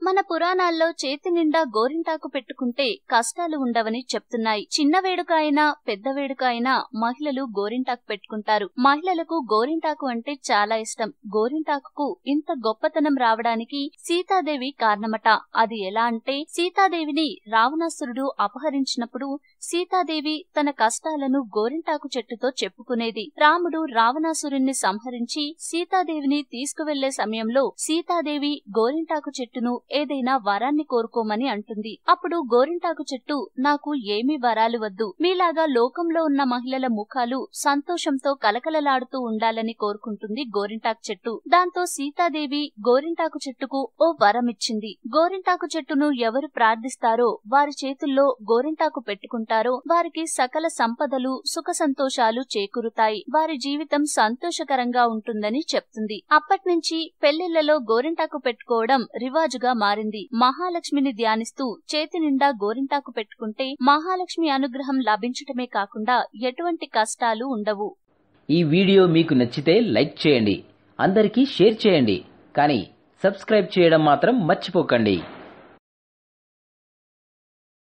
మన పురాణాల్లో చేతి నిండా గోరింటాకు పెట్టుకుంటే కష్టాలు ఉండవని చెప్తున్నాయి. చిన్న వేడుక అయినా పెద్ద వేడుక అయినా మహిళలు గోరింటాకు పెట్టుకుంటారు. మహిళలకు గోరింటాకు అంటే చాలా ఇష్టం. గోరింటాకుకు ఇంత గొప్పతనం రావడానికి సీతాదేవి కారణమట. అది ఎలా అంటే, సీతాదేవిని రావణాసురుడు అపహరించినప్పుడు సీతాదేవి తన కష్టాలను గోరింటాకు చెట్టుతో చెప్పుకునేది. రాముడు రావణాసురుణ్ణి సంహరించి సీతాదేవిని తీసుకువెళ్లే సమయంలో సీతాదేవి గోరింటాకు చెట్టును ఏదైనా వరాన్ని కోరుకోమని అంటుంది. అప్పుడు గోరింటాకు చెట్టు, నాకు ఏమీ వరాలు వద్దు, మీలాగా లోకంలో ఉన్న మహిళల ముఖాలు సంతోషంతో కలకలలాడుతూ ఉండాలని కోరుకుంటుంది గోరింటాకు చెట్టు. దాంతో సీతాదేవి గోరింటాకు చెట్టుకు ఓ వరమిచ్చింది. గోరింటాకు చెట్టును ఎవరు ప్రార్థిస్తారో, వారి చేతుల్లో గోరింటాకు పెట్టుకుంటారో వారికి సకల సంపదలు సుఖ సంతోషాలు చేకూరుతాయి, వారి జీవితం సంతోషకరంగా ఉంటుందని చెప్తుంది. అప్పట్నుంచి పెళ్లిళ్లలో గోరింటాకు పెట్టుకోవడం రివాజుగా మారింది. మహాలక్ష్మిని ధ్యానిస్తూ చేతి నిండా గోరింటాకు పెట్టుకుంటే మహాలక్ష్మి అనుగ్రహం లభించటమే కాకుండా ఎటువంటి కష్టాలు ఉండవు. ఈ వీడియో మీకు నచ్చితే లైక్ చేయండి, అందరికీ షేర్ చేయండి, కానీ సబ్స్క్రైబ్ చేయడం మాత్రం మర్చిపోకండి.